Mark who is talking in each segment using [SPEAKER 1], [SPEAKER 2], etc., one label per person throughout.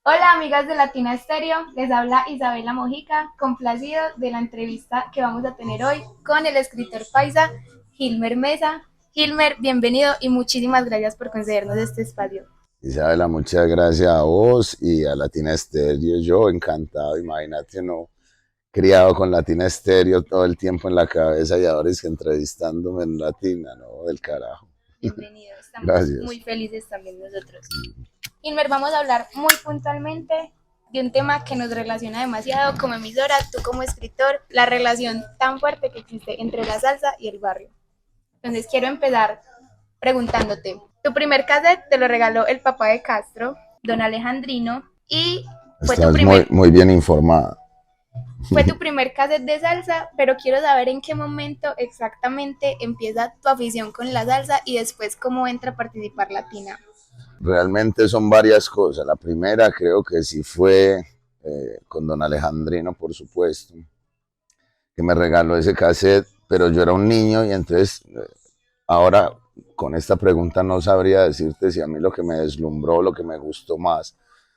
[SPEAKER 1] Hola amigas de Latina Stereo, les habla Isabela Mojica, complacido de la entrevista que vamos a tener hoy con el escritor paisa Gilmer Mesa. Gilmer, bienvenido y muchísimas gracias por concedernos este espacio.
[SPEAKER 2] Isabela, muchas gracias a vos y a Latina Stereo. Yo encantado, imagínate, no, criado con Latina Stereo todo el tiempo en la cabeza y ahora es que entrevistándome en Latina, no, del carajo.
[SPEAKER 1] Bienvenido, estamos muy
[SPEAKER 2] Gracias.
[SPEAKER 1] felices también nosotros. Gilmer, vamos a hablar muy puntualmente de un tema que nos relaciona demasiado como emisora, tú como escritor, la relación tan fuerte que existe entre la salsa y el barrio. Entonces quiero empezar preguntándote, tu primer cassette te lo regaló el papá de Castro, don Alejandrino, y fue tu
[SPEAKER 2] Estás muy,
[SPEAKER 1] primer,
[SPEAKER 2] muy bien informada.
[SPEAKER 1] fue tu primer cassette de salsa, pero quiero saber en qué momento exactamente empieza tu afición con la salsa y después cómo entra a participar Latina.
[SPEAKER 2] Realmente son varias cosas. La primera creo que sí fue con don Alejandrino, por supuesto, que me regaló ese cassette, pero yo era un niño y entonces ahora con esta pregunta no sabría decirte si a mí lo que me deslumbró, lo que me gustó más,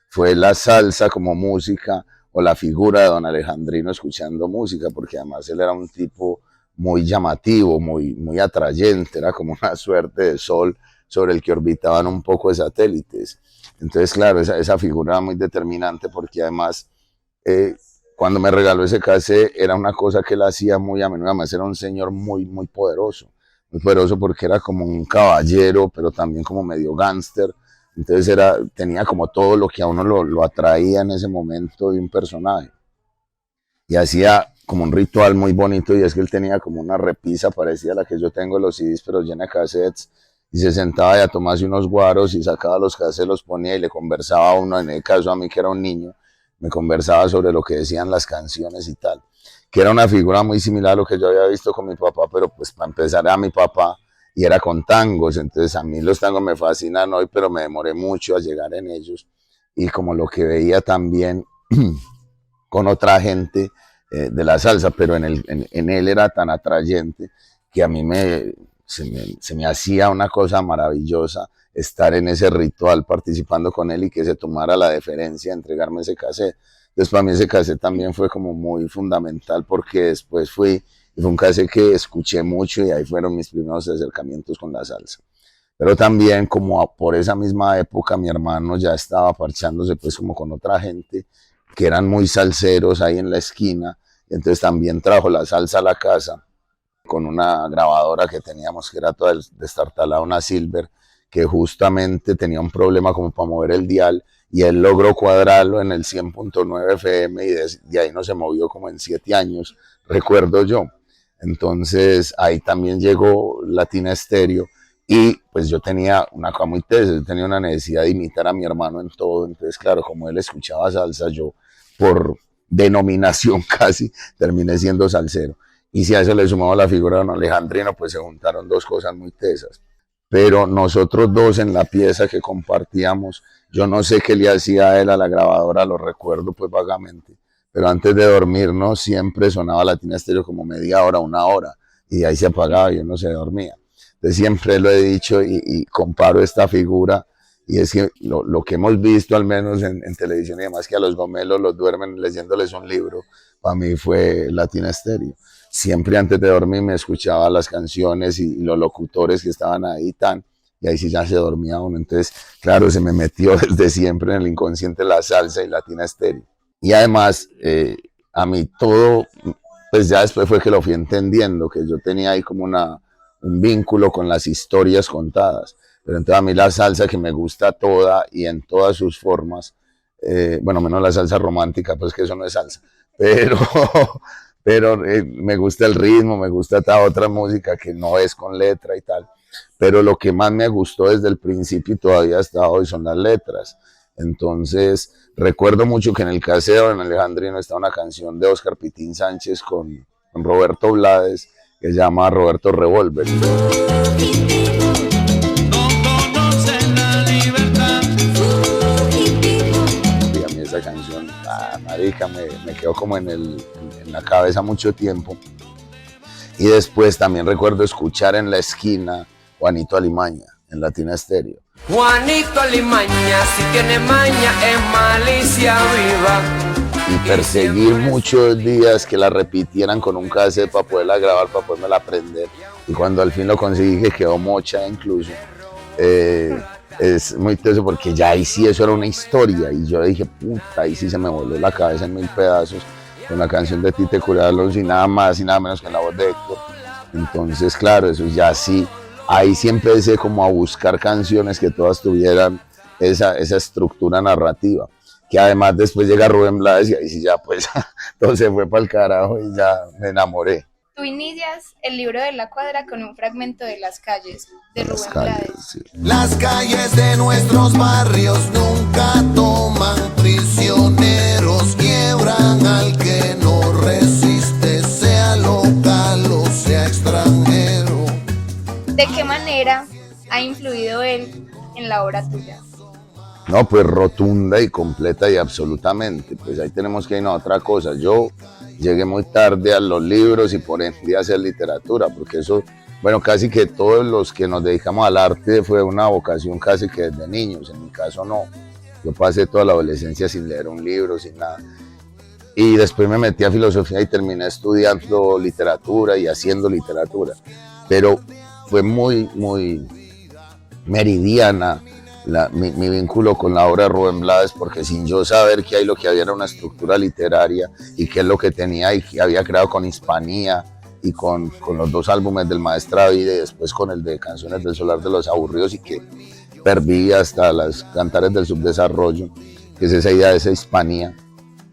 [SPEAKER 2] fue la salsa como música o la figura de don Alejandrino escuchando música, porque además él era un tipo muy llamativo, muy atrayente, era como una suerte de sol sobre el que orbitaban un poco de satélites. Entonces, claro, esa figura era muy determinante porque además eh, cuando me regaló ese cassette era una cosa que él hacía muy a menudo, además era un señor muy poderoso porque era como un caballero, pero también como medio gángster, entonces tenía como todo lo que a uno lo atraía en ese momento de un personaje, y hacía como un ritual muy bonito, y es que él tenía como una repisa parecida a la que yo tengo de los CDs, pero llena de cassettes, y se sentaba y a tomarse unos guaros y sacaba los cassettes, los ponía y le conversaba a uno, en el caso a mí que era un niño, me conversaba sobre lo que decían las canciones y tal, que era una figura muy similar a lo que yo había visto con mi papá, pero pues para empezar era mi papá y era con tangos, entonces a mí los tangos me fascinan hoy, pero me demoré mucho a llegar en ellos, y como lo que veía también con otra gente de la salsa, pero en él era tan atrayente que a mí se me hacía una cosa maravillosa estar en ese ritual participando con él y que se tomara la deferencia de entregarme ese cassette. Entonces para mí ese cassette también fue como muy fundamental porque después fue un cassette que escuché mucho y ahí fueron mis primeros acercamientos con la salsa. Pero también como por esa misma época mi hermano ya estaba parchándose pues como con otra gente que eran muy salseros ahí en la esquina, y entonces también trajo la salsa a la casa con una grabadora que teníamos que era toda destartalada, una Silver, que justamente tenía un problema como para mover el dial, y él logró cuadrarlo en el 100.9 FM y de ahí no se movió como en 7 años, recuerdo yo. Entonces ahí también llegó Latina Stereo, y pues yo tenía una cosa muy tesa, yo tenía una necesidad de imitar a mi hermano en todo, entonces claro, como él escuchaba salsa, yo por denominación casi terminé siendo salsero. Y si a eso le sumamos la figura de don Alejandrino, pues se juntaron dos cosas muy tesas. Pero nosotros dos en la pieza que compartíamos, yo no sé qué le hacía a él a la grabadora, lo recuerdo pues vagamente, pero antes de dormirnos siempre sonaba Latina Estéreo como media hora, una hora, y de ahí se apagaba y uno se dormía. Entonces siempre lo he dicho y comparo esta figura, y es que lo que hemos visto al menos en televisión y demás, que a los gomelos los duermen leyéndoles un libro, para mí fue Latina Stereo. Siempre antes de dormir me escuchaba las canciones y los locutores que estaban ahí tan, y ahí sí ya se dormía uno. Entonces, claro, se me metió desde siempre en el inconsciente la salsa y Latina Stereo. Y además, a mí todo, pues ya después fue que lo fui entendiendo, que yo tenía ahí como un vínculo con las historias contadas. Pero entonces a mí la salsa que me gusta toda y en todas sus formas, bueno, menos la salsa romántica, pues que eso no es salsa, pero, pero me gusta el ritmo, me gusta esta otra música que no es con letra y tal, pero lo que más me gustó desde el principio y todavía hasta hoy son las letras. Entonces, recuerdo mucho que en el caseo en Alejandrino está una canción de Oscar Pitín Sánchez con Roberto Blades que se llama Roberto Revolver. Y a mí esa canción, marica, me quedó como en la cabeza mucho tiempo. Y después también recuerdo escuchar en la esquina Juanito Alimaña en Latina Stereo.
[SPEAKER 3] Juanito Alimaña, si tiene maña, es historia viva.
[SPEAKER 2] Y perseguir muchos días que la repitieran con un cassette para poderla grabar, para poderme aprender. Y cuando al fin lo conseguí, que quedó mocha incluso, es muy teso porque ya ahí sí eso era una historia. Y yo dije, puta, ahí sí se me voló la cabeza en mil pedazos con la canción de Tite Curalos y nada más y nada menos que la voz de Héctor. Entonces, claro, eso ya sí, ahí sí empecé como a buscar canciones que todas tuvieran esa estructura narrativa. Que además después llega Rubén Blades y ahí sí ya pues todo se fue para el carajo y ya me enamoré.
[SPEAKER 1] Tú inicias el libro de la cuadra con un fragmento de Las calles, de
[SPEAKER 2] Las
[SPEAKER 1] Rubén
[SPEAKER 2] calles,
[SPEAKER 1] Blades.
[SPEAKER 2] sí.
[SPEAKER 4] Las calles de nuestros barrios nunca toman prisioneros, quiebran al que no resiste, sea local o sea extranjero.
[SPEAKER 1] ¿De qué manera ha influido él en la obra tuya?
[SPEAKER 2] No, pues rotunda y completa y absolutamente. Pues ahí tenemos que ir a otra cosa. Yo llegué muy tarde a los libros y por ende a hacer literatura, porque eso, bueno, casi que todos los que nos dedicamos al arte fue una vocación casi que desde niños. En mi caso no. Yo pasé toda la adolescencia sin leer un libro, sin nada. Y después me metí a filosofía y terminé estudiando literatura y haciendo literatura. Pero fue muy meridiana mi vínculo con la obra de Rubén Blades, porque sin yo saber que ahí lo que había era una estructura literaria y qué es lo que tenía y que había creado con Hispanía y con los dos álbumes del Maestra Vida y después con el de Canciones del Solar de los Aburridos y que perdí hasta las Cantares del Subdesarrollo, que es esa idea de esa Hispanía,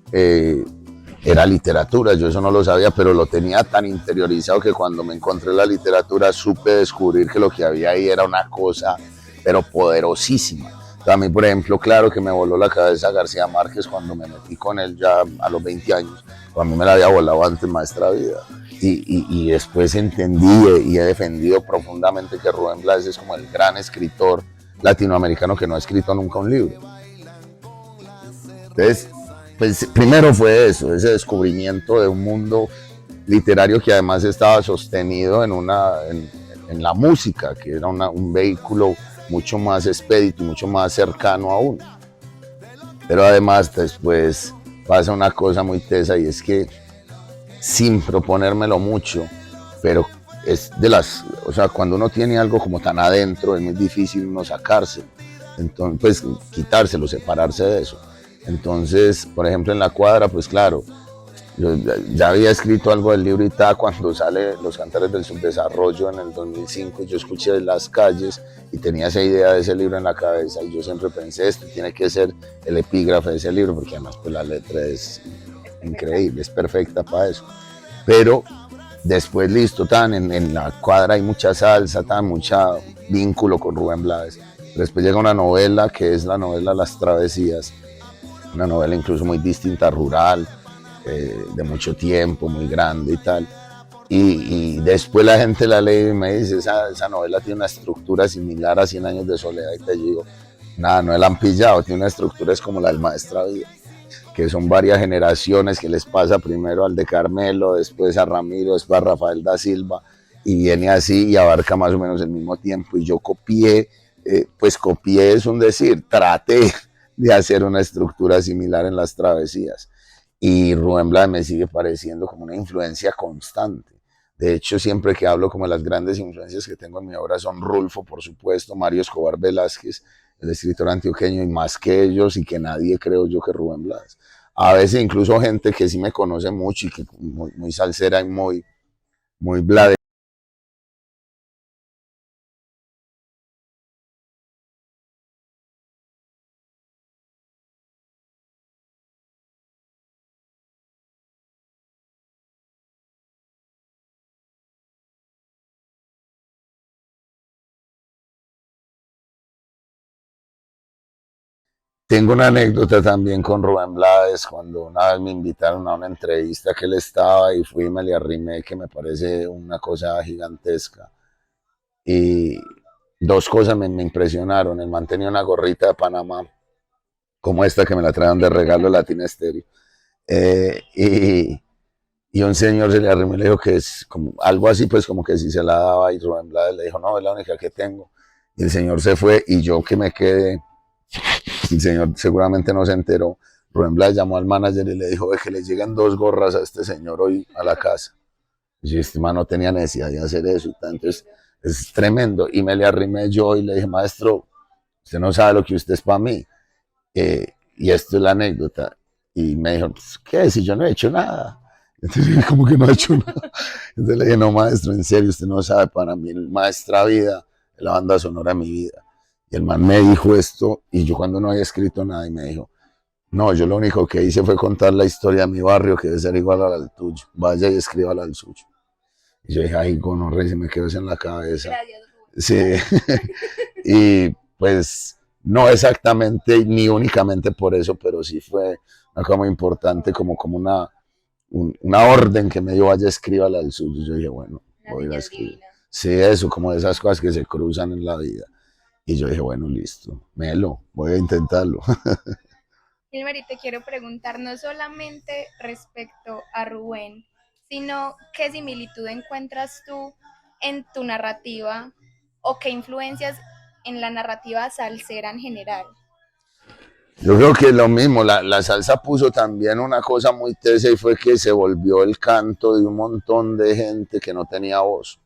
[SPEAKER 2] era literatura. Yo eso no lo sabía, pero lo tenía tan interiorizado que cuando me encontré en la literatura supe descubrir que lo que había ahí era una cosa pero poderosísima. A mí, por ejemplo, claro que me voló la cabeza García Márquez cuando me metí con él ya a los 20 años. A mí me la había volado antes Maestra Vida. Y después entendí y he defendido profundamente que Rubén Blades es como el gran escritor latinoamericano que no ha escrito nunca un libro. Entonces, pues primero fue eso, ese descubrimiento de un mundo literario que además estaba sostenido en la música, que era un vehículo mucho más expedito y mucho más cercano a uno. Pero además después pasa una cosa muy tesa y es que sin proponérmelo mucho, pero es o sea, cuando uno tiene algo como tan adentro es muy difícil uno sacárselo, entonces pues quitárselo, separarse de eso. Entonces, por ejemplo, en la cuadra, pues claro, yo ya había escrito algo del libro y tal cuando sale Los Cantares del Subdesarrollo en el 2005 y yo escuché Las calles y tenía esa idea de ese libro en la cabeza y yo siempre pensé, este tiene que ser el epígrafe de ese libro porque además pues la letra es increíble, es perfecta para eso. Pero después listo, en la cuadra hay mucha salsa, mucho vínculo con Rubén Blades. Después llega una novela que es la novela Las Travesías, una novela incluso muy distinta, rural, de mucho tiempo, muy grande y tal. Y después la gente la lee y me dice, esa novela tiene una estructura similar a 100 años de soledad. Y te digo, nada, no la han pillado, tiene una estructura, es como la del Maestra Vida, que son varias generaciones que les pasa primero al de Carmelo, después a Ramiro, después a Rafael da Silva, y viene así y abarca más o menos el mismo tiempo. Y yo copié, es un decir, traté de hacer una estructura similar en Las Travesías. Y Rubén Blades me sigue pareciendo como una influencia constante. De hecho, siempre que hablo como de las grandes influencias que tengo en mi obra son Rulfo, por supuesto, Mario Escobar Velázquez, el escritor antioqueño, y más que ellos y que nadie creo yo que Rubén Blades. A veces incluso gente que sí me conoce mucho y que muy salsera y muy blade. Tengo una anécdota también con Rubén Blades, cuando una vez me invitaron a una entrevista que él estaba y fui y me le arrimé, que me parece una cosa gigantesca. Y dos cosas me impresionaron. El man tenía una gorrita de Panamá, como esta que me la trajeron de regalo Latina Stereo. Y un señor se le arrimó y le dijo que es como algo así, pues como que si se la daba, y Rubén Blades le dijo, no, es la única que tengo. Y el señor se fue y yo que me quedé, el señor seguramente no se enteró, Rubén Blades llamó al manager y le dijo, ve que le lleguen 2 gorras a este señor hoy a la casa. Y este man no tenía necesidad de hacer eso y tal. Entonces es tremendo. Y me le arrimé yo y le dije, maestro, usted no sabe lo que usted es para mí. Y esto es la anécdota. Y me dijo, pues, ¿qué? Si yo no he hecho nada. Entonces, como que no he hecho nada. Entonces le dije, no, maestro, en serio, usted no sabe, para mí, maestra vida, es la banda sonora de mi vida. Y el man me dijo esto, y yo cuando no había escrito nada, y me dijo, no, yo lo único que hice fue contar la historia de mi barrio, que debe ser igual a la del tuyo. Vaya y escríbala al suyo. Y yo dije, ay, gonorrea, se me quedó eso en la cabeza.
[SPEAKER 1] Gracias.
[SPEAKER 2] Sí. Y pues no exactamente ni únicamente por eso, pero sí fue una cosa muy importante, como una orden que me dio, vaya, escríbala al suyo. Yo dije, bueno, voy a ir a escribir. Sí, eso, como de esas cosas que se cruzan en la vida. Y yo dije, bueno, listo, Melo, voy a intentarlo.
[SPEAKER 1] Gilmer, y te quiero preguntar no solamente respecto a Rubén, sino qué similitud encuentras tú en tu narrativa o qué influencias en la narrativa salsera en general.
[SPEAKER 2] Yo creo que lo mismo, la salsa puso también una cosa muy tesa y fue que se volvió el canto de un montón de gente que no tenía voz.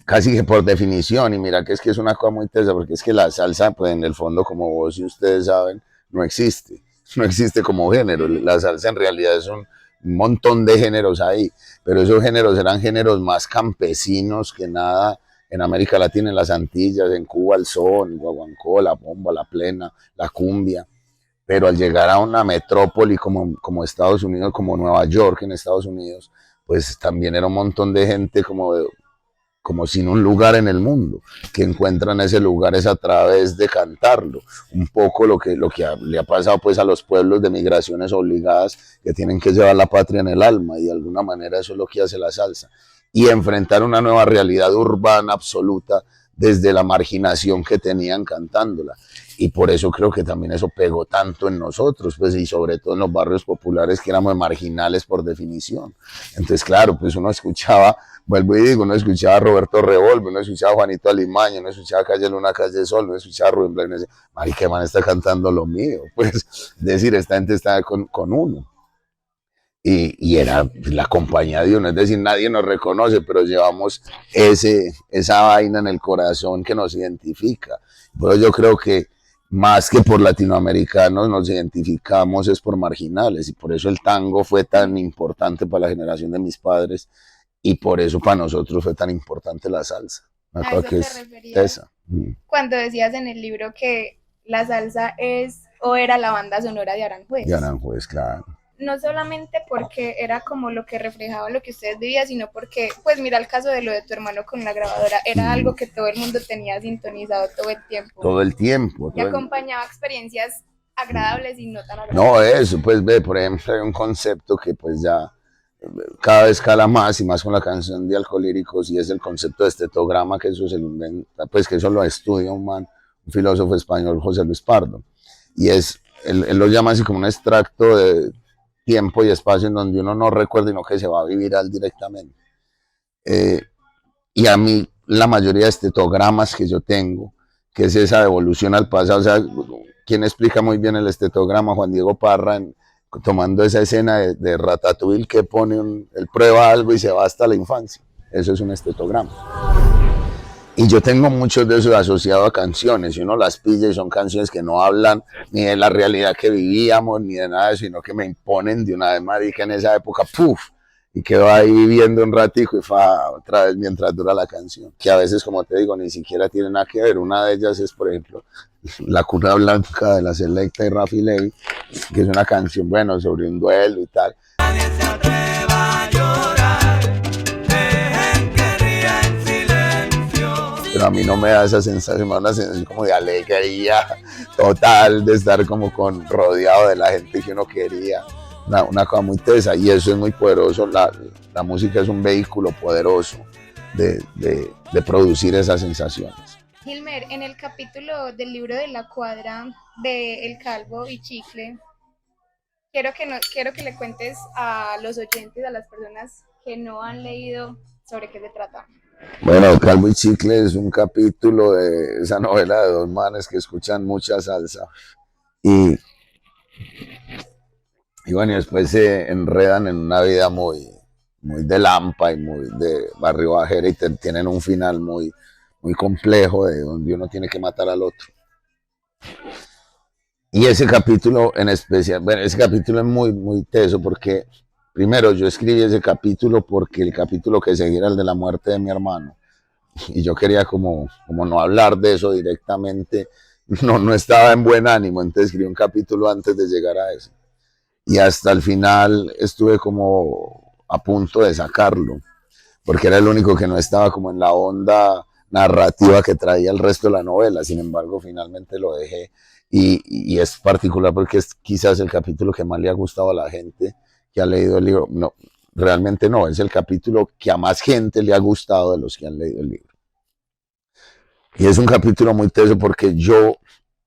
[SPEAKER 2] Casi que por definición, y mira que es una cosa muy tesa, porque es que la salsa, pues en el fondo, como vos y ustedes saben, no existe. No existe como género. La salsa en realidad es un montón de géneros ahí, pero esos géneros eran géneros más campesinos que nada. En América Latina, en las Antillas, en Cuba el son, el guaguancó, la bomba, la plena, la cumbia. Pero al llegar a una metrópoli como Estados Unidos, como Nueva York en Estados Unidos, pues también era un montón de gente como sin un lugar en el mundo, que encuentran ese lugar es a través de cantarlo. Un poco lo que le ha pasado pues a los pueblos de migraciones obligadas que tienen que llevar la patria en el alma, y de alguna manera eso es lo que hace la salsa. Y enfrentar una nueva realidad urbana absoluta desde la marginación que tenían cantándola. Y por eso creo que también eso pegó tanto en nosotros, pues, y sobre todo en los barrios populares que éramos marginales por definición. Entonces, claro, pues uno escuchaba, vuelvo y digo, uno escuchaba a Roberto Revolve, uno escuchaba a Juanito Alimaño, uno escuchaba a Calle Luna, Calle Sol, uno escuchaba a Rubén Blades, marica, man, está cantando lo mío. Pues, es decir, esta gente está con uno. Y era la compañía de uno, es decir, nadie nos reconoce, pero llevamos esa vaina en el corazón que nos identifica. Pero yo creo que más que por latinoamericanos nos identificamos es por marginales, y por eso el tango fue tan importante para la generación de mis padres, y por eso para nosotros fue tan importante la salsa.
[SPEAKER 1] ¿A eso te referías? Cuando decías en el libro que la salsa es o era la banda sonora de Aranjuez.
[SPEAKER 2] De Aranjuez, claro.
[SPEAKER 1] No solamente porque era como lo que reflejaba lo que ustedes vivían, sino porque, pues mira el caso de lo de tu hermano con la grabadora, era algo que todo el mundo tenía sintonizado todo el tiempo.
[SPEAKER 2] Todo el tiempo.
[SPEAKER 1] Y acompañaba experiencias agradables y no tan agradables.
[SPEAKER 2] No, eso, pues ve, por ejemplo, hay un concepto que pues ya cada vez cala más y más con la canción de Alcolíricos, y es el concepto de estetograma, que eso se lo inventa, pues que eso lo estudia un filósofo español, José Luis Pardo, y él lo llama así como un extracto de tiempo y espacio en donde uno no recuerda, sino que se va a vivir directamente. Y a mí la mayoría de estetogramas que yo tengo, que es esa devolución al pasado, o sea, quien explica muy bien el estetograma, Juan Diego Parra, tomando esa escena de Ratatouille, que pone él prueba algo y se va hasta la infancia. Eso es un estetograma. Y yo tengo muchos de esos asociados a canciones, y uno las pilla y son canciones que no hablan ni de la realidad que vivíamos, ni de nada, sino que me imponen de una vez, marica, en esa época, ¡puf! Y quedo ahí viviendo un ratico y otra vez mientras dura la canción. Que a veces, como te digo, ni siquiera tiene nada que ver. Una de ellas es, por ejemplo, La Cuna Blanca de La Selecta y Rafi Ley, que es una canción, bueno, sobre un duelo y tal.
[SPEAKER 3] Nadie se atreva a llorar, dejen que ría en silencio.
[SPEAKER 2] Pero a mí no me da esa sensación, me da una sensación como de alegría total, de estar como rodeado de la gente que uno quería. Una cosa muy tesa, y eso es muy poderoso. La música es un vehículo poderoso de producir esas sensaciones.
[SPEAKER 1] Gilmer, en el capítulo del libro de la cuadra de El Calvo y Chicle, quiero que le cuentes a los oyentes, a las personas que no han leído, sobre qué se trata.
[SPEAKER 2] Bueno, Calvo y Chicle es un capítulo de esa novela de dos manes que escuchan mucha salsa, y Y bueno, y después se enredan en una vida muy de Lampa y muy de barrio bajera y tienen un final muy complejo de donde uno tiene que matar al otro. Y ese capítulo en especial, bueno, ese capítulo es muy teso porque, primero, yo escribí ese capítulo porque el capítulo que seguía era el de la muerte de mi hermano. Y yo quería como no hablar de eso directamente, no estaba en buen ánimo, entonces escribí un capítulo antes de llegar a eso. Y hasta el final estuve como a punto de sacarlo, porque era el único que no estaba como en la onda narrativa que traía el resto de la novela. Sin embargo, finalmente lo dejé y es particular porque es quizás el capítulo que más le ha gustado a la gente que ha leído el libro. No, realmente no, es el capítulo que a más gente le ha gustado de los que han leído el libro. Y es un capítulo muy teso porque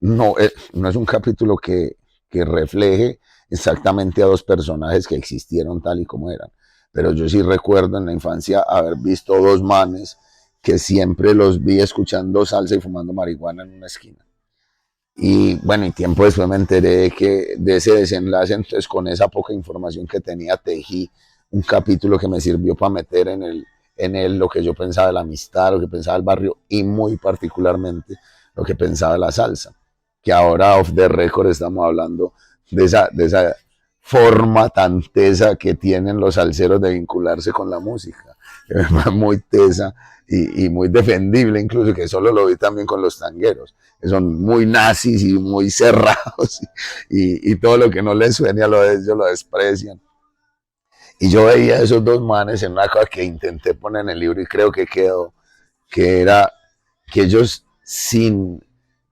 [SPEAKER 2] no es un capítulo que refleje exactamente a dos personajes que existieron tal y como eran. Pero yo sí recuerdo en la infancia haber visto dos manes que siempre los vi escuchando salsa y fumando marihuana en una esquina. Y bueno, y tiempo después me enteré de ese desenlace, entonces con esa poca información que tenía tejí un capítulo que me sirvió para meter en él lo que yo pensaba de la amistad, lo que pensaba del barrio y muy particularmente lo que pensaba de la salsa. Que ahora off the record estamos hablando de esa forma tan tesa que tienen los salseros de vincularse con la música. Muy tesa y muy defendible incluso, que solo lo vi también con los tangueros, que son muy nazis y muy cerrados y todo lo que no les suene a lo de ellos lo desprecian. Y yo veía a esos dos manes en una cosa que intenté poner en el libro y creo que quedó, que era que ellos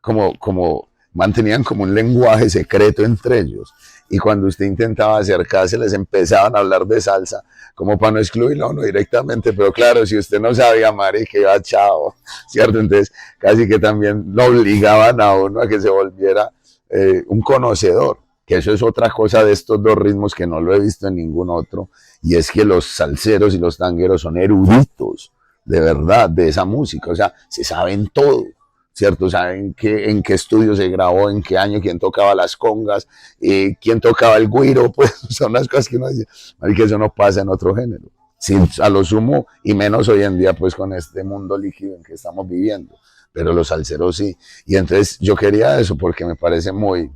[SPEAKER 2] como mantenían como un lenguaje secreto entre ellos. Y cuando usted intentaba acercarse, les empezaban a hablar de salsa, como para no excluirlo a uno directamente. Pero claro, si usted no sabía, Mari, que iba chao, ¿cierto? Entonces, casi que también lo obligaban a uno a que se volviera un conocedor. Que eso es otra cosa de estos dos ritmos que no lo he visto en ningún otro. Y es que los salseros y los tangueros son eruditos, de verdad, de esa música. O sea, se saben todo. ¿Cierto? Saben en qué estudio se grabó, en qué año, quién tocaba las congas, quién tocaba el güiro, pues son las cosas que uno dice, que eso no pasa en otro género. Sí, a lo sumo, y menos hoy en día, pues con este mundo líquido en que estamos viviendo, pero los salseros sí. Y entonces yo quería eso porque me parece muy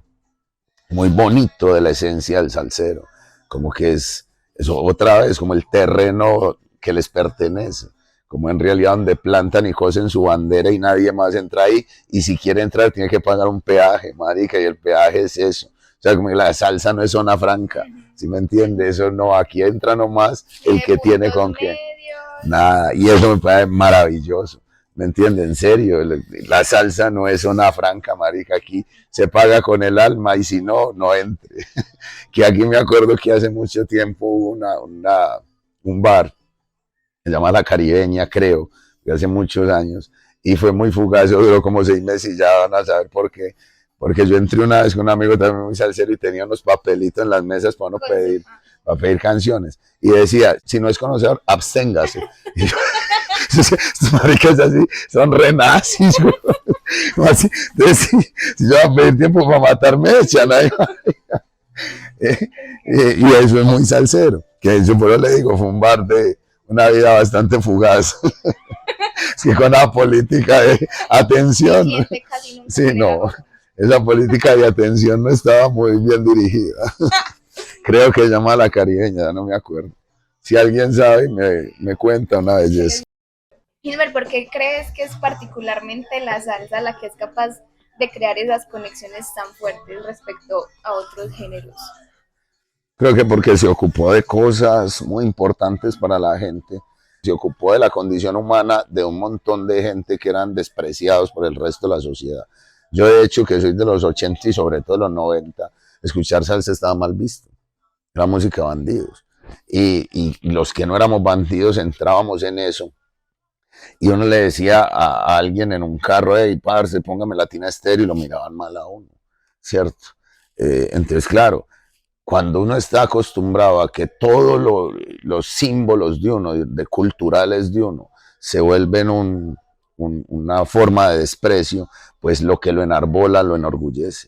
[SPEAKER 2] bonito de la esencia del salsero, como que es eso otra vez, como el terreno que les pertenece. Como en realidad donde plantan y cosen su bandera y nadie más entra ahí, y si quiere entrar tiene que pagar un peaje, marica, y el peaje es eso. O sea, como que la salsa no es zona franca, ¿sí me entiende? Eso no, aquí entra nomás el que tiene con qué. Nada, y eso me parece maravilloso, ¿me entiende? En serio, la salsa no es zona franca, marica, aquí se paga con el alma y si no, no entre. Que aquí me acuerdo que hace mucho tiempo hubo un bar, se llama La Caribeña, creo, de hace muchos años, y fue muy fugaz, duró como 6 meses y ya van a saber por qué. Porque yo entré una vez con un amigo también muy salsero y tenía unos papelitos en las mesas para pedir canciones. Y decía, si no es conocedor, absténgase. Y yo, estos maricas así, son re nazis, así, entonces, si yo voy a pedir tiempo para matarme, echan ahí. Y eso es muy salsero, que eso por eso le digo, fue un bar de una vida bastante fugaz. Es que con la política de atención, sí, no, esa política de atención no estaba muy bien dirigida. Creo que se llama La Caribeña, no me acuerdo. Si alguien sabe, me cuenta una belleza.
[SPEAKER 1] Gilbert, ¿por qué crees que es particularmente la salsa la que es capaz de crear esas conexiones tan fuertes respecto a otros géneros?
[SPEAKER 2] Creo que porque se ocupó de cosas muy importantes para la gente, se ocupó de la condición humana de un montón de gente que eran despreciados por el resto de la sociedad. Yo de hecho que soy de los 80 y sobre todo de los 90, escuchar salsa estaba mal visto, era música de bandidos. Y los que no éramos bandidos entrábamos en eso. Y uno le decía a alguien en un carro, hey, parce, póngame Latina Estéreo, y lo miraban mal a uno, ¿cierto? Entonces, claro, cuando uno está acostumbrado a que todos los símbolos de uno, de culturales de uno, se vuelven una forma de desprecio, pues lo que lo enarbola lo enorgullece,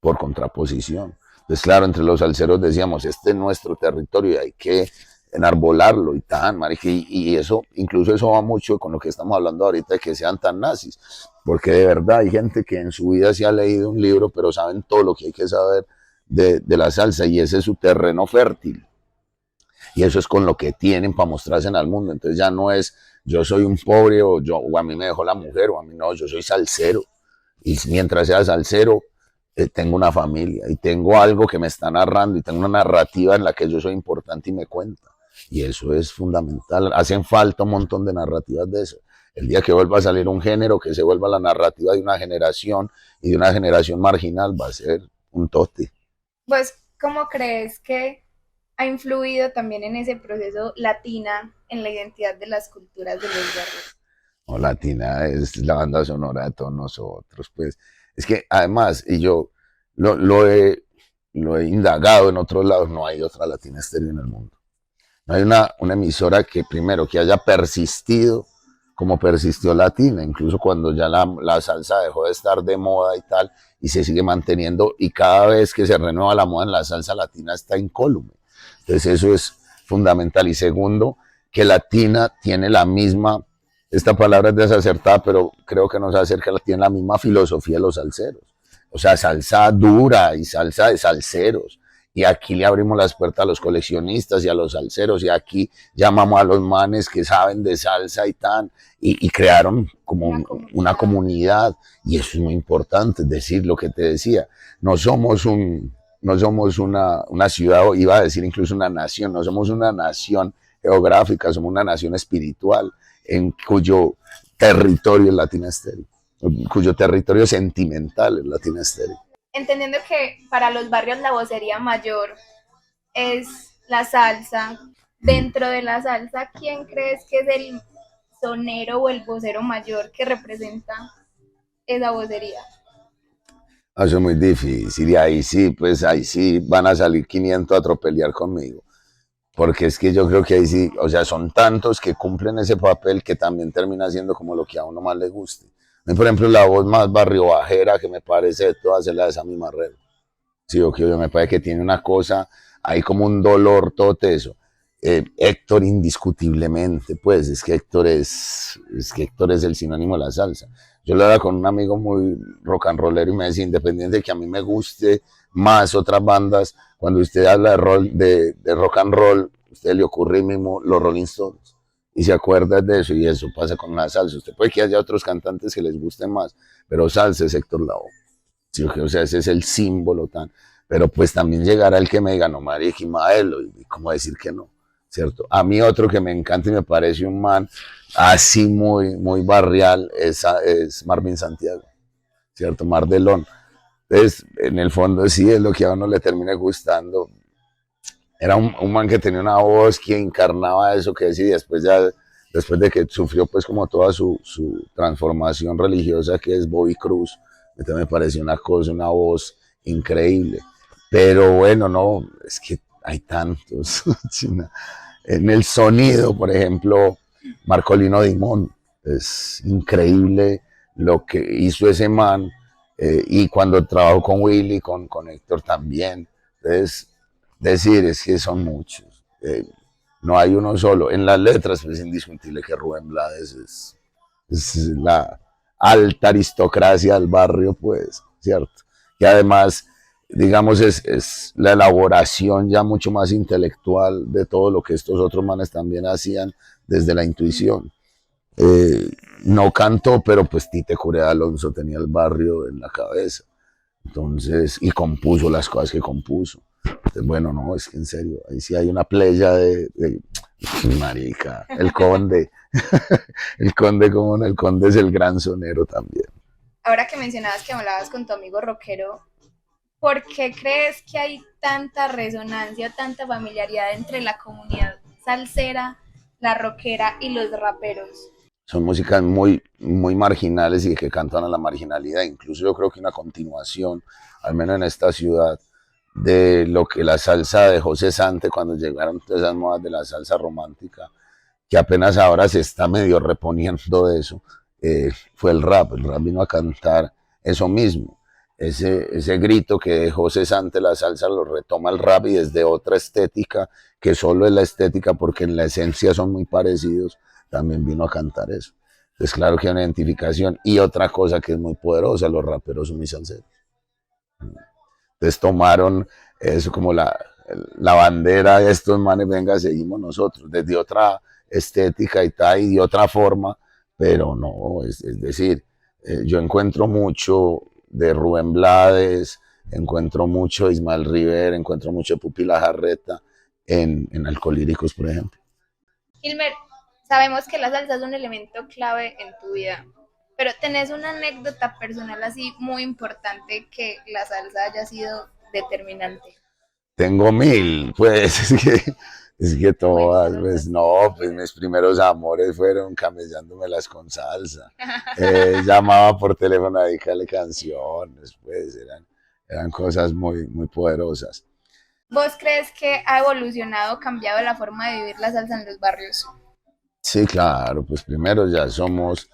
[SPEAKER 2] por contraposición. Entonces, claro, entre los salseros decíamos, este es nuestro territorio y hay que enarbolarlo y tan, marica, y eso, incluso eso va mucho con lo que estamos hablando ahorita de que sean tan nazis, porque de verdad hay gente que en su vida se ha leído un libro, pero saben todo lo que hay que saber de la salsa y ese es su terreno fértil. Y eso es con lo que tienen para mostrarse al mundo. Entonces ya no es yo soy un pobre o a mí me dejó la mujer o a mí no, yo soy salsero. Y mientras sea salsero, tengo una familia y tengo algo que me está narrando y tengo una narrativa en la que yo soy importante y me cuenta. Y eso es fundamental. Hacen falta un montón de narrativas de eso. El día que vuelva a salir un género que se vuelva la narrativa de una generación y de una generación marginal va a ser un tote.
[SPEAKER 1] Pues, ¿cómo crees que ha influido también en ese proceso Latina en la identidad de las culturas de los barrios?
[SPEAKER 2] O Latina es la banda sonora de todos nosotros, pues. Es que además, y yo lo, lo he, lo he indagado en otros lados, no hay otra Latina Estéreo en el mundo. No hay una emisora que primero que haya persistido como persistió Latina, incluso cuando ya la salsa dejó de estar de moda y tal, y se sigue manteniendo, y cada vez que se renueva la moda en la salsa latina está incólume. Entonces eso es fundamental. Y segundo, que Latina tiene la misma, esta palabra es desacertada, pero creo que nos acerca, tiene la misma filosofía de los salseros. O sea, salsa dura y salsa de salseros. Y aquí le abrimos las puertas a los coleccionistas y a los salseros, y aquí llamamos a los manes que saben de salsa y tan, y crearon como una comunidad, y eso es muy importante, es decir, lo que te decía, no somos una ciudad, iba a decir incluso una nación, no somos una nación geográfica, somos una nación espiritual, en cuyo territorio es Latina Estéreo, cuyo territorio sentimental es Latina Estéreo.
[SPEAKER 1] Entendiendo que para los barrios la vocería mayor es la salsa, dentro de la salsa, ¿quién crees que es el sonero o el vocero mayor que representa esa vocería?
[SPEAKER 2] Eso es muy difícil y ahí sí, pues ahí sí van a salir 500 a tropelear conmigo. Porque es que yo creo que ahí sí, o sea, son tantos que cumplen ese papel que también termina siendo como lo que a uno más le guste. A mí, por ejemplo, la voz más barrio bajera que me parece de todas es la de Sammy Marrero. Sí, o que me parece que tiene una cosa, hay como un dolor, todo eso. Héctor indiscutiblemente, pues es que Héctor es el sinónimo de la salsa. Yo lo hablaba con un amigo muy rock and rollero y me decía, independiente de que a mí me guste más otras bandas, cuando usted habla de rock and roll, a usted le ocurre mismo los Rolling Stones y se acuerda de eso, y eso pasa con la salsa. Usted puede que haya otros cantantes que les guste más, pero salsa es Héctor Lavoe. Sí, o sea, ese es el símbolo tan. Pero pues también llegará el que me diga, no, María Maelo, y cómo decir que no, ¿cierto? A mí otro que me encanta y me parece un man así muy, muy barrial es Marvin Santiago, ¿cierto? Mardelón. Entonces, en el fondo sí es lo que a uno le termina gustando. Era un man que tenía una voz que encarnaba eso que decía, después de que sufrió pues como toda su transformación religiosa, que es Bobby Cruz, entonces me pareció una cosa, una voz increíble. Pero bueno, no, es que hay tantos. En el sonido, por ejemplo, Marcolino Dimón, es increíble lo que hizo ese man, y cuando trabajó con Willy, con Héctor también. Entonces, decir es que son muchos, no hay uno solo. En las letras pues, es indiscutible que Rubén Blades es la alta aristocracia del barrio, pues, ¿cierto? Y además, digamos, es la elaboración ya mucho más intelectual de todo lo que estos otros manes también hacían desde la intuición. Eh, no cantó, pero pues Tite Cureda Alonso tenía el barrio en la cabeza. Entonces, y compuso las cosas que compuso. Entonces, bueno, no, es que en serio, ahí sí hay una playa marica, el conde, el conde como no, el conde es el gran sonero también.
[SPEAKER 1] Ahora que mencionabas que hablabas con tu amigo rockero, ¿por qué crees que hay tanta resonancia o tanta familiaridad entre la comunidad salsera, la rockera y los raperos?
[SPEAKER 2] Son músicas muy, muy marginales y que cantan a la marginalidad. Incluso yo creo que una continuación, al menos en esta ciudad, de lo que la salsa dejó cesante cuando llegaron todas esas modas de la salsa romántica, que apenas ahora se está medio reponiendo de eso, fue el rap. El rap vino a cantar eso mismo. ese grito que dejó cesante la salsa lo retoma el rap y desde otra estética, que solo es la estética porque en la esencia son muy parecidos, también vino a cantar eso. Entonces claro que hay una identificación y otra cosa que es muy poderosa, los raperos son muy salseros. Entonces tomaron eso como la bandera de estos manes, venga, seguimos nosotros, desde otra estética y tal, y de otra forma, pero no, es decir, yo encuentro mucho de Rubén Blades, encuentro mucho de Ismael Rivera, encuentro mucho de Pupi La Jarreta en Alcolíricos, por ejemplo.
[SPEAKER 1] Hilmer, sabemos que la salsa es un elemento clave en tu vida, pero ¿tenés una anécdota personal así muy importante que la salsa haya sido determinante?
[SPEAKER 2] Tengo mil, pues es que todas, pues no, pues mis primeros amores fueron camellándomelas con salsa. Llamaba por teléfono a dedicarle canciones, pues eran cosas muy, muy poderosas.
[SPEAKER 1] ¿Vos crees que ha evolucionado, cambiado la forma de vivir la salsa en los barrios?
[SPEAKER 2] Sí, claro, pues primero ya somos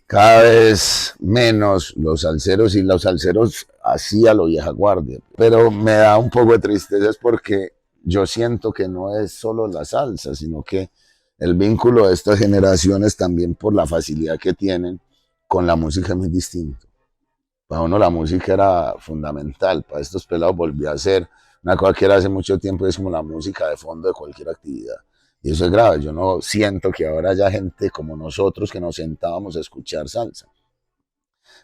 [SPEAKER 2] cada vez menos los salseros y los salseros así a lo vieja guardia. Pero me da un poco de tristeza es porque yo siento que no es solo la salsa, sino que el vínculo de estas generaciones también por la facilidad que tienen con la música es muy distinto. Para uno la música era fundamental, para estos pelados volvió a ser una cosa que era hace mucho tiempo, es como la música de fondo de cualquier actividad. Y eso es grave, yo no siento que ahora haya gente como nosotros que nos sentábamos a escuchar salsa.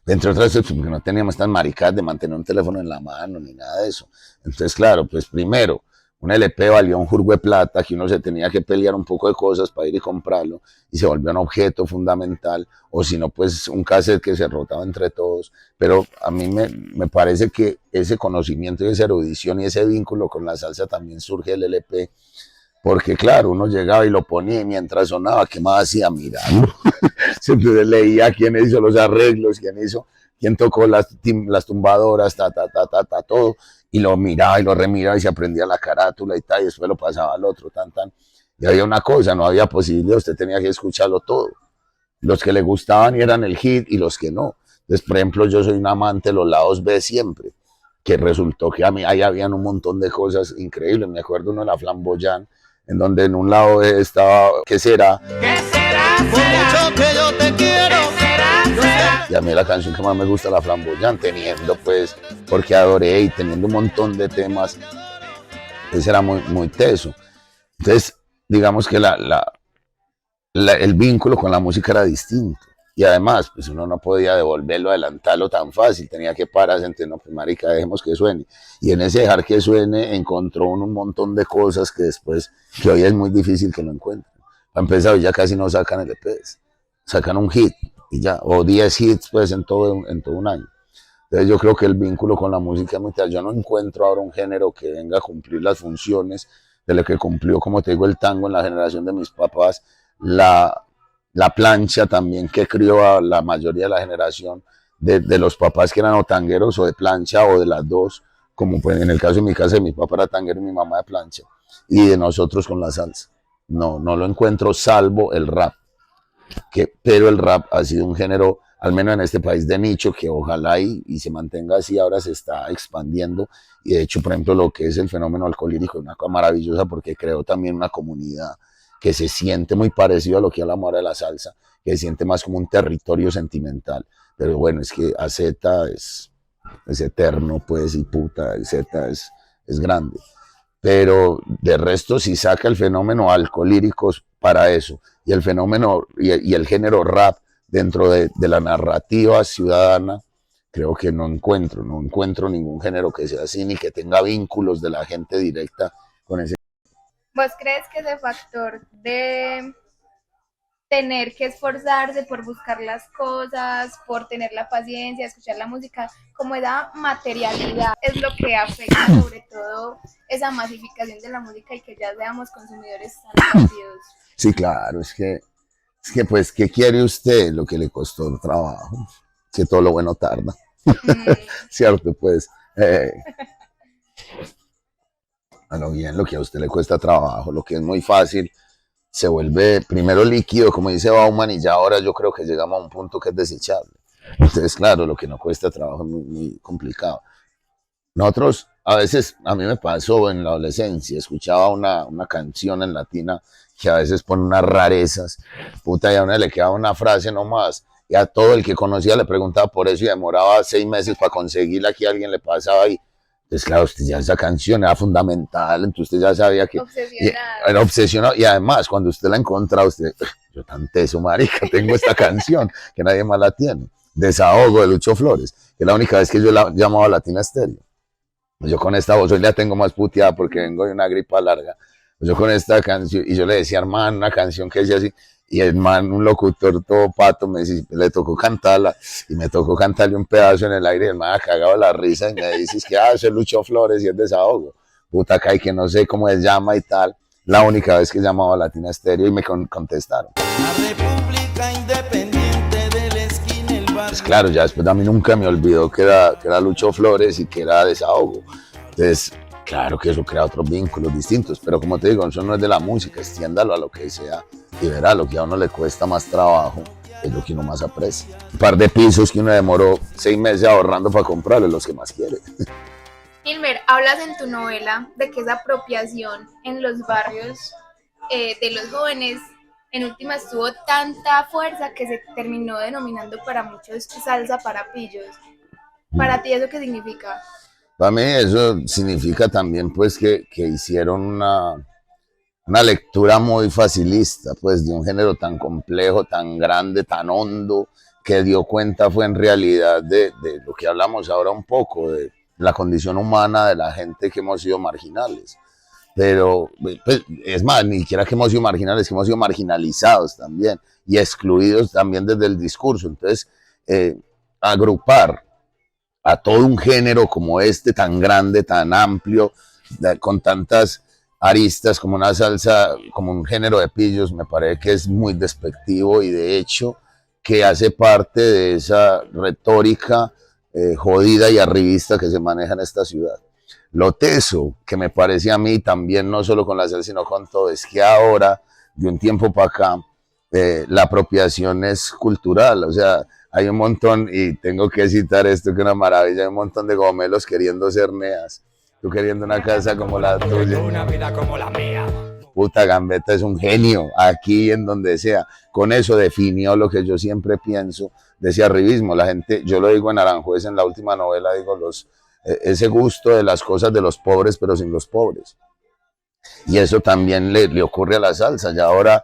[SPEAKER 2] Entre otras cosas, porque no teníamos estas maricadas de mantener un teléfono en la mano ni nada de eso. Entonces, claro, pues primero, un LP valía un jurgo de plata, que uno se tenía que pelear un poco de cosas para ir y comprarlo, y se volvió un objeto fundamental, o si no, pues un cassette que se rotaba entre todos. Pero a mí me parece que ese conocimiento y esa erudición y ese vínculo con la salsa también surge del LP, porque claro, uno llegaba y lo ponía y mientras sonaba, ¿qué más hacía? Mirando. Entonces leía quién hizo los arreglos, quién tocó las tumbadoras, todo, y lo miraba y lo remiraba y se aprendía la carátula y tal, y después lo pasaba al otro, tan. Y había una cosa, no había posibilidad, usted tenía que escucharlo todo. Los que le gustaban y eran el hit y los que no. Entonces, por ejemplo, yo soy un amante de los lados B siempre, que resultó que a mí ahí habían un montón de cosas increíbles. Me acuerdo uno de la Flamboyant, en donde en un lado estaba, ¿qué será?
[SPEAKER 3] ¿Qué será? Por mucho que yo te quiero. ¿Qué será?
[SPEAKER 2] Y a mí la canción que más me gusta es la Flamboyant, teniendo pues, porque adoré y teniendo un montón de temas, ese era muy, muy teso. Entonces, digamos que el vínculo con la música era distinto. Y además, pues uno no podía devolverlo, adelantarlo tan fácil, tenía que pararse, entonces, no, pues marica, dejemos que suene. Y en ese dejar que suene, encontró uno un montón de cosas que después, que hoy es muy difícil que lo encuentren. Para empezar, hoy ya casi no sacan LPs, sacan un hit, y ya, o 10 hits, pues, en todo un año. Entonces yo creo que el vínculo con la música es muy tal. Yo no encuentro ahora un género que venga a cumplir las funciones de lo que cumplió, como te digo, el tango en la generación de mis papás, la plancha también que crió a la mayoría de la generación de los papás que eran o tangueros o de plancha o de las dos, como pues en el caso de mi casa, mi papá era tanguero y mi mamá de plancha, y de nosotros con la salsa. No lo encuentro salvo el rap, pero el rap ha sido un género, al menos en este país, de nicho, que ojalá y se mantenga así, ahora se está expandiendo, y de hecho, por ejemplo, lo que es el fenómeno alcohólico es una cosa maravillosa porque creó también una comunidad que se siente muy parecido a lo que es la moda de la salsa, que se siente más como un territorio sentimental. Pero bueno, es que AZ es eterno, pues, y puta, Z es grande. Pero de resto, si saca el fenómeno alcolíricos para eso, y el fenómeno y el género rap dentro de la narrativa ciudadana, creo que no encuentro ningún género que sea así, ni que tenga vínculos de la gente directa con ese.
[SPEAKER 1] ¿Vos crees que ese factor de tener que esforzarse por buscar las cosas, por tener la paciencia, escuchar la música, como esa materialidad, es lo que afecta sobre todo esa masificación de la música y que ya seamos consumidores tan rápidos?
[SPEAKER 2] Sí, claro, es que pues, ¿qué quiere usted? Lo que le costó el trabajo, que todo lo bueno tarda, ¿cierto? Pues, a lo bien, lo que a usted le cuesta trabajo, lo que es muy fácil, se vuelve primero líquido, como dice Bauman, y ya ahora yo creo que llegamos a un punto que es desechable. Entonces, claro, lo que no cuesta trabajo es muy, muy complicado. Nosotros, a veces, a mí me pasó en la adolescencia, escuchaba una canción en latina que a veces pone unas rarezas, puta, y a uno le quedaba una frase nomás, y a todo el que conocía le preguntaba por eso y demoraba 6 meses para conseguirla, que a alguien le pasaba y, pues claro, usted ya esa canción era fundamental, entonces usted ya sabía que
[SPEAKER 1] Obsesionada.
[SPEAKER 2] era obsesionado, y además, cuando usted la encontraba, usted, yo tan teso, marica, tengo esta canción, que nadie más la tiene, Desahogo de Lucho Flores, que es la única vez que yo la llamaba Latina Stereo. Yo con esta voz hoy la tengo más puteada porque vengo de una gripa larga. Yo con esta canción, y yo le decía, hermano, una canción que decía así, y el man, un locutor todo pato, me dice, le tocó cantarla, y me tocó cantarle un pedazo en el aire, y el man ha cagado la risa, y me dice, es que, eso es Lucho Flores, y es Desahogo. Puta, acá, y que no sé cómo se llama y tal. La única vez que llamaba a Latina Stereo, y me contestaron.
[SPEAKER 3] La República Independiente de la esquina, el barrio.
[SPEAKER 2] Pues claro, ya después a mí nunca me olvidó que era Lucho Flores y que era Desahogo. Entonces, claro que eso crea otros vínculos distintos, pero como te digo, eso no es de la música, extiéndalo a lo que sea y verá lo que a uno le cuesta más trabajo, es lo que uno más aprecia. Un par de pisos que uno demoró 6 meses ahorrando para comprarle, los que más quiere.
[SPEAKER 1] Hilmer, hablas en tu novela de que esa apropiación en los barrios de los jóvenes en últimas tuvo tanta fuerza que se terminó denominando para muchos salsa para pillos. ¿Para ti eso qué significa?
[SPEAKER 2] Para mí eso significa también pues que hicieron una lectura muy facilista pues de un género tan complejo, tan grande, tan hondo, que dio cuenta fue en realidad de lo que hablamos ahora un poco, de la condición humana de la gente que hemos sido marginales. Pero pues, es más, ni siquiera que hemos sido marginales, que hemos sido marginalizados también y excluidos también desde el discurso. Entonces, agrupar a todo un género como este, tan grande, tan amplio, con tantas aristas como una salsa, como un género de pillos, me parece que es muy despectivo y de hecho que hace parte de esa retórica jodida y arribista que se maneja en esta ciudad. Lo teso que me parece a mí también, no solo con la salsa, sino con todo, es que ahora, de un tiempo para acá, la apropiación es cultural, o sea, hay un montón, y tengo que citar esto que es una maravilla, hay un montón de gomelos queriendo ser neas, tú queriendo una casa como la tuya.
[SPEAKER 3] Una vida como la mía.
[SPEAKER 2] Puta, Gambetta es un genio, aquí en donde sea. Con eso definió lo que yo siempre pienso de ese arribismo. La gente, yo lo digo en Aranjuez, en la última novela, digo, ese gusto de las cosas de los pobres, pero sin los pobres. Y eso también le ocurre a la salsa. Ya ahora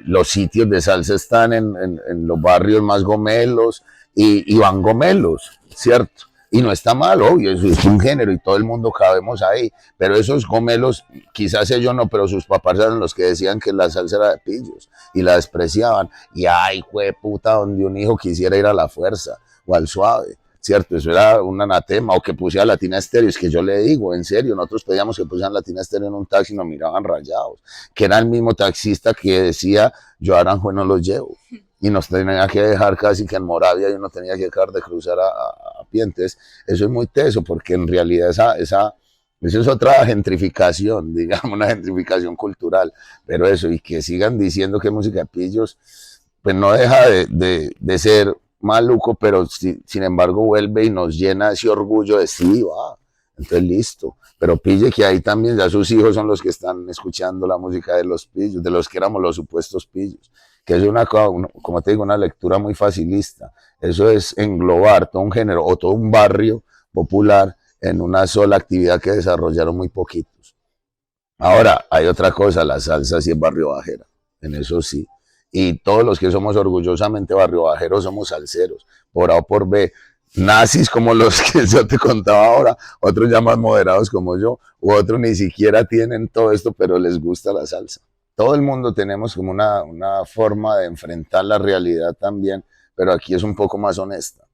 [SPEAKER 2] los sitios de salsa están en los barrios más gomelos y van gomelos, ¿cierto? Y no está mal, obvio, eso es un género y todo el mundo cabemos ahí. Pero esos gomelos, quizás ellos no, pero sus papás eran los que decían que la salsa era de pillos y la despreciaban. Y ay, puta, donde un hijo quisiera ir a la fuerza o al suave. ¿Cierto? Eso era un anatema, o que pusiera Latina Stereo, es que yo le digo, en serio, nosotros pedíamos que pusieran Latina Stereo en un taxi y nos miraban rayados, que era el mismo taxista que decía, yo a Aranjuez no los llevo, y nos tenía que dejar casi que en Moravia y uno tenía que dejar de cruzar a pie. Entonces, eso es muy teso, porque en realidad eso es otra gentrificación, digamos, una gentrificación cultural, pero eso, y que sigan diciendo que música de pillos, pues no deja de ser maluco, pero sin embargo vuelve y nos llena ese orgullo de sí, va, entonces listo, pero pille que ahí también ya sus hijos son los que están escuchando la música de los pillos, de los que éramos los supuestos pillos, que es como te digo, una lectura muy facilista, eso es englobar todo un género o todo un barrio popular en una sola actividad que desarrollaron muy poquitos. Ahora, hay otra cosa, la salsa sí es barrio bajera, en eso sí. Y todos los que somos orgullosamente barrio bajeros somos salseros, por A o por B, nazis como los que yo te contaba ahora, otros ya más moderados como yo, u otros ni siquiera tienen todo esto, pero les gusta la salsa. Todo el mundo tenemos como una forma de enfrentar la realidad también, pero aquí es un poco más honesta,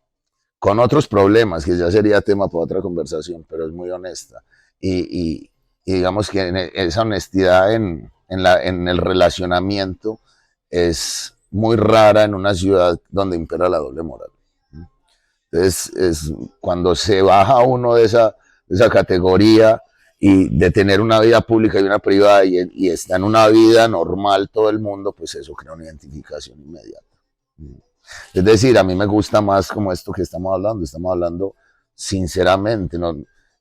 [SPEAKER 2] con otros problemas, que ya sería tema para otra conversación, pero es muy honesta. Y digamos que esa honestidad en el relacionamiento es muy rara en una ciudad donde impera la doble moral. Entonces, cuando se baja uno de esa categoría y de tener una vida pública y una privada y está en una vida normal todo el mundo, pues eso crea una identificación inmediata. Es decir, a mí me gusta más como esto que estamos hablando sinceramente, ¿no?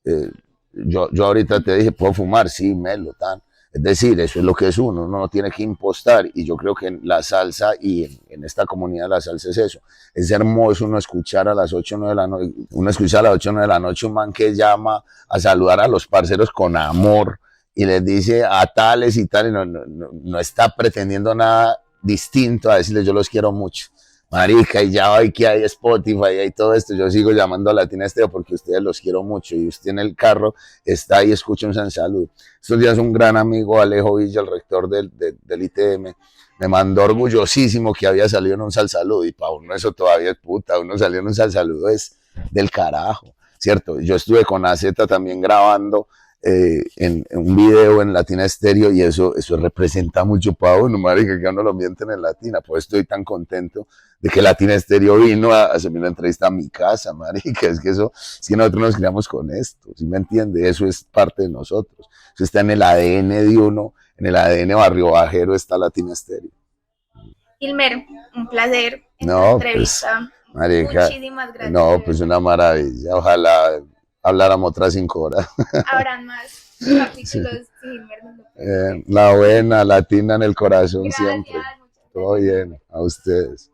[SPEAKER 2] Eh, yo ahorita te dije, ¿puedo fumar? Sí, melo, tan. Es decir, eso es lo que es uno no tiene que impostar y yo creo que en la salsa y en esta comunidad de la salsa es eso. Es hermoso uno escuchar a las 8 o 9 de la noche, uno escucha a las 8 o 9 de la noche un man que llama a saludar a los parceros con amor y les dice a tales y tales, no está pretendiendo nada distinto a decirles yo los quiero mucho. Marica, y ya hoy que hay Spotify y hay todo esto, yo sigo llamando a Latina Estéreo porque ustedes los quiero mucho y usted en el carro está ahí, escucha un San Salud. Estos días un gran amigo, Alejo Villa, el rector del ITM, me mandó orgullosísimo que había salido en un Sal Salud y para uno eso todavía es puta, uno salió en un Sal Salud es del carajo, ¿cierto? Yo estuve con AZ también grabando en un video en Latina Estéreo y eso representa mucho para uno, marica, que a uno lo mienten en Latina, pues estoy tan contento de que Latina Estéreo vino a hacerme una entrevista a mi casa, marica, es que eso, si nosotros nos criamos con esto, ¿sí me entiende? Eso es parte de nosotros, eso está en el ADN de uno, en el ADN barrio bajero está Latina Estéreo.
[SPEAKER 1] Ilmer, un placer en
[SPEAKER 2] No,
[SPEAKER 1] tu
[SPEAKER 2] pues,
[SPEAKER 1] entrevista.
[SPEAKER 2] marica,
[SPEAKER 1] Muchísimas gracias.
[SPEAKER 2] no, pues una maravilla, ojalá habláramos otras 5 horas.
[SPEAKER 1] Habrán más capítulos. Sí, Ilmer, no lo
[SPEAKER 2] La buena, Latina en el corazón
[SPEAKER 1] Gracias,
[SPEAKER 2] siempre.
[SPEAKER 1] muchas
[SPEAKER 2] Todo
[SPEAKER 1] gracias.
[SPEAKER 2] bien, a ustedes.